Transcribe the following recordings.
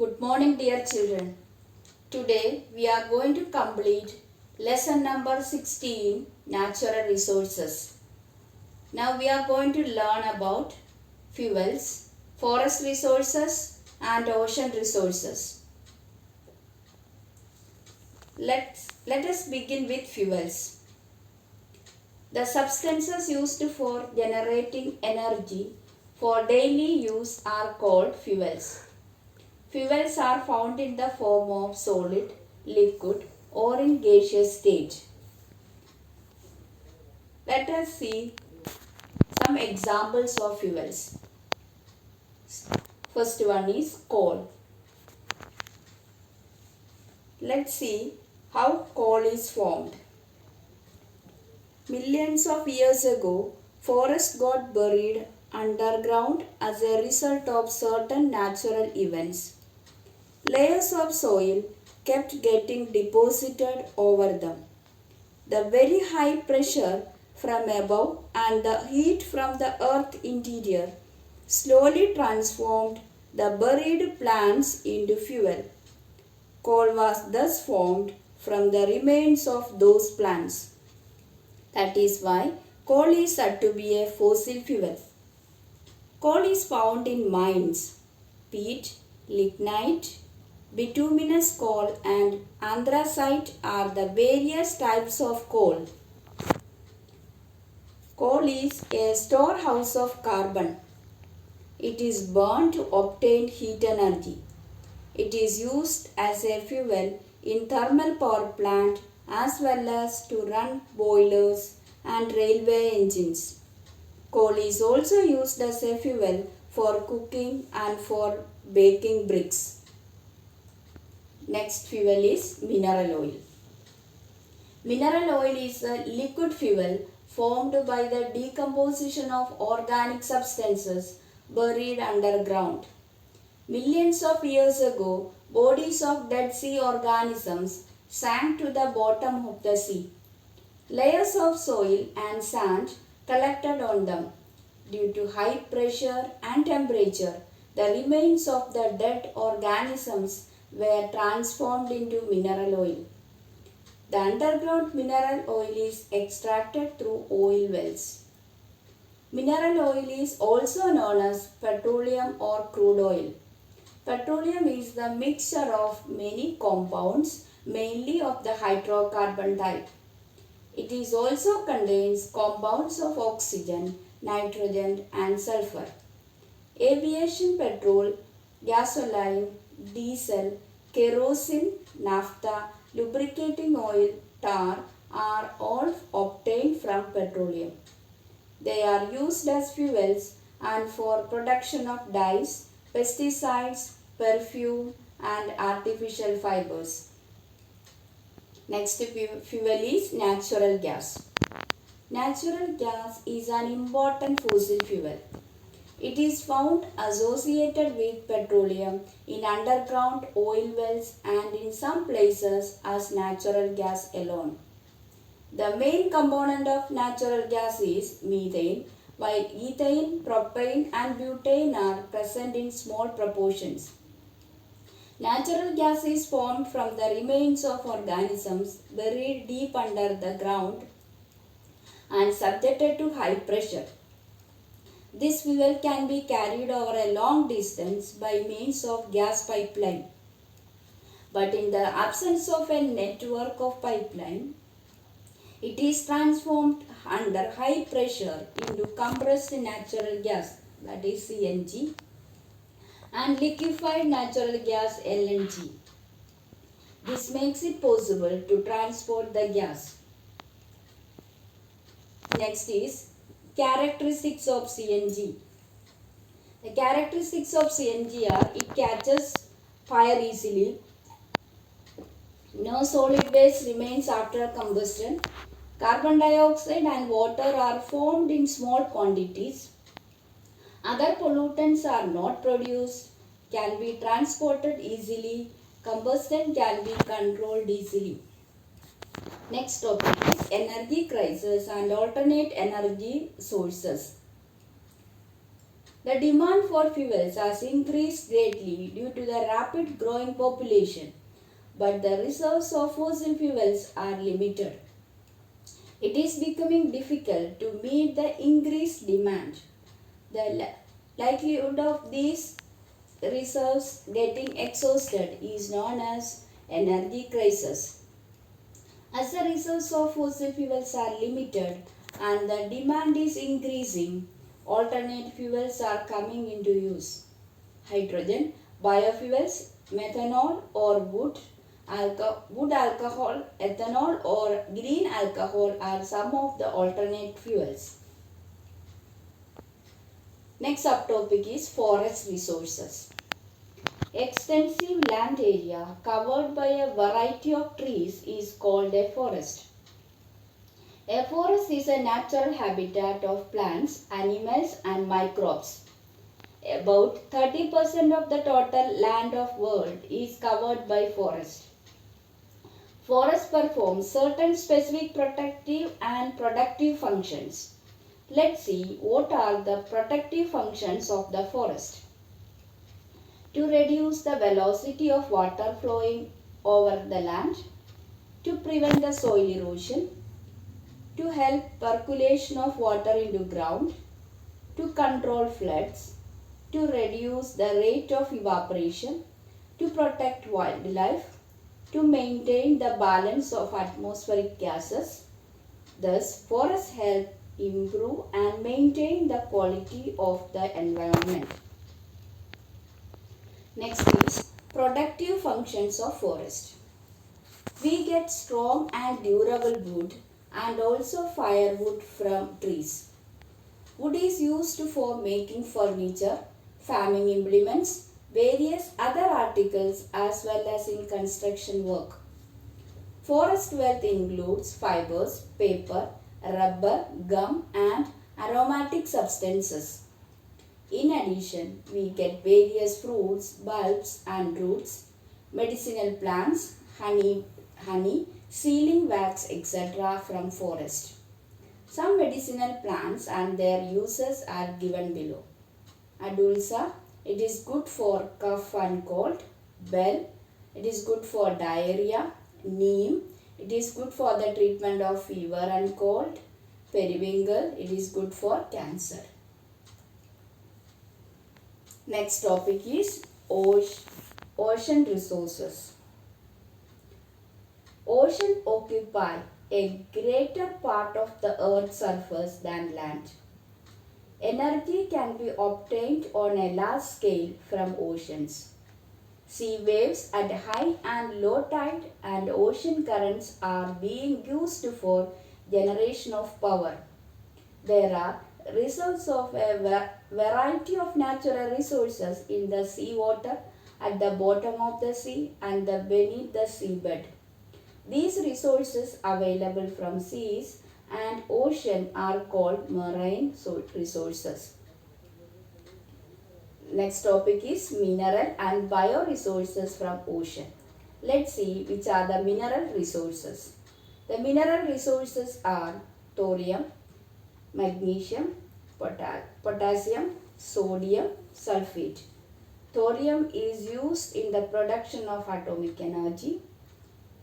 Good morning, dear children. Today we are going to complete lesson number 16, Natural Resources. Now we are going to learn about fuels, forest resources and ocean resources. Let us begin with fuels. The substances used for generating energy for daily use are called fuels. Fuels are found in the form of solid, liquid or in gaseous state. Let us see some examples of fuels. First one is coal. Let's see how coal is formed. Millions of years ago, forests got buried underground as a result of certain natural events. Layers of soil kept getting deposited over them. The very high pressure from above and the heat from the earth interior slowly transformed the buried plants into fuel. Coal was thus formed from the remains of those plants. That is why coal is said to be a fossil fuel. Coal is found in mines. Peat, lignite, bituminous coal and anthracite are the various types of coal. Coal is a storehouse of carbon. It is burned to obtain heat energy. It is used as a fuel in thermal power plant as well as to run boilers and railway engines. Coal is also used as a fuel for cooking and for baking bricks. Next fuel is mineral oil. Mineral oil is a liquid fuel formed by the decomposition of organic substances buried underground. Millions of years ago, bodies of dead sea organisms sank to the bottom of the sea. Layers of soil and sand collected on them. Due to high pressure and temperature, the remains of the dead organisms were transformed into mineral oil. The underground mineral oil is extracted through oil wells. Mineral oil is also known as petroleum or crude oil. Petroleum is the mixture of many compounds, mainly of the hydrocarbon type. It is also contains compounds of oxygen, nitrogen and sulfur. Aviation petrol, gasoline, diesel, kerosene, naphtha, lubricating oil, tar are all obtained from petroleum. They are used as fuels and for production of dyes, pesticides, perfume and artificial fibers. Next fuel is natural gas. Natural gas is an important fossil fuel. It is found associated with petroleum in underground oil wells and in some places as natural gas alone. The main component of natural gas is methane, while ethane, propane and butane are present in small proportions. Natural gas is formed from the remains of organisms buried deep under the ground and subjected to high pressure. This fuel can be carried over a long distance by means of gas pipeline. But in the absence of a network of pipeline, it is transformed under high pressure into compressed natural gas, that is CNG, and liquefied natural gas LNG. This makes it possible to transport the gas. Next is characteristics of CNG. The characteristics of CNG are it catches fire easily, no solid waste remains after combustion, carbon dioxide and water are formed in small quantities, other pollutants are not produced, can be transported easily, combustion can be controlled easily. Next topic is energy crisis and alternate energy sources. The demand for fuels has increased greatly due to the rapid growing population, but the reserves of fossil fuels are limited. It is becoming difficult to meet the increased demand. The likelihood of these reserves getting exhausted is known as energy crisis. As the reserves of fossil fuels are limited and the demand is increasing, alternate fuels are coming into use. Hydrogen, biofuels, methanol or wood alcohol, ethanol or green alcohol are some of the alternate fuels. Next subtopic is forest resources. Extensive land area covered by a variety of trees is called a forest. A forest is a natural habitat of plants, animals and microbes. About 30% of the total land of world is covered by forest. Forests perform certain specific protective and productive functions. Let's see what are the protective functions of the forest. To reduce the velocity of water flowing over the land, to prevent the soil erosion, to help percolation of water into ground, to control floods, to reduce the rate of evaporation, to protect wildlife, to maintain the balance of atmospheric gases. Thus, forests help improve and maintain the quality of the environment. Next is productive functions of forest. We get strong and durable wood and also firewood from trees. Wood is used for making furniture, farming implements, various other articles as well as in construction work. Forest wealth includes fibers, paper, rubber, gum and aromatic substances. In addition, we get various fruits, bulbs and roots, medicinal plants, honey, sealing wax, etc. from forest. Some medicinal plants and their uses are given below. Adulsa, it is good for cough and cold. Bell, it is good for diarrhea. Neem, it is good for the treatment of fever and cold. Periwinkle, it is good for cancer. Next topic is ocean resources. Ocean occupy a greater part of the earth's surface than land. Energy can be obtained on a large scale from oceans. Sea waves at high and low tide and ocean currents are being used for generation of power. There are reserves of a variety of natural resources in the seawater, at the bottom of the sea and beneath the seabed. These resources available from seas and ocean are called marine resources. Next topic is mineral and bioresources from ocean. Let's see which are the mineral resources. The mineral resources are thorium, magnesium, potassium, sodium, sulfate. Thorium is used in the production of atomic energy.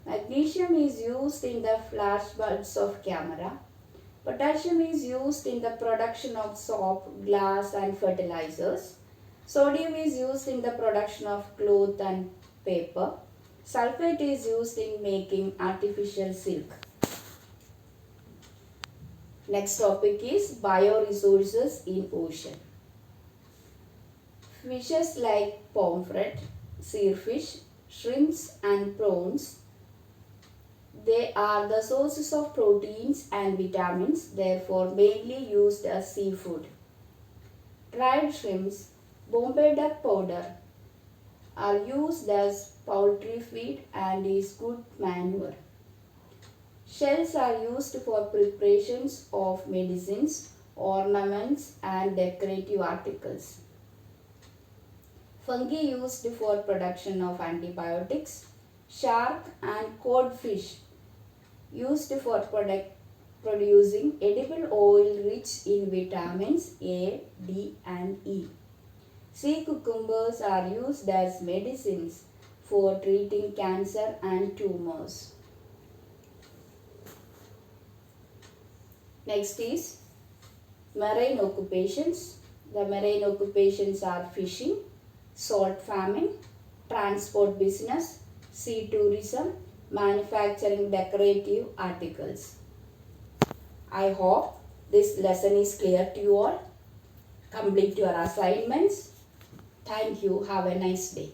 Magnesium is used in the flash bulbs of camera. Potassium is used in the production of soap, glass and fertilizers. Sodium is used in the production of cloth and paper. Sulfate is used in making artificial silk. Next topic is bioresources in ocean. Fishes like pomfret, seafish, shrimps and prawns, they are the sources of proteins and vitamins, therefore mainly used as seafood. Dried shrimps, Bombay duck powder are used as poultry feed and is good manure. Shells are used for preparations of medicines, ornaments and decorative articles. Fungi used for production of antibiotics. Shark and codfish used for producing edible oil rich in vitamins A, D and E. Sea cucumbers are used as medicines for treating cancer and tumors. Next is marine occupations. The marine occupations are fishing, salt farming, transport business, sea tourism, manufacturing decorative articles. I hope this lesson is clear to you all. Complete your assignments. Thank you. Have a nice day.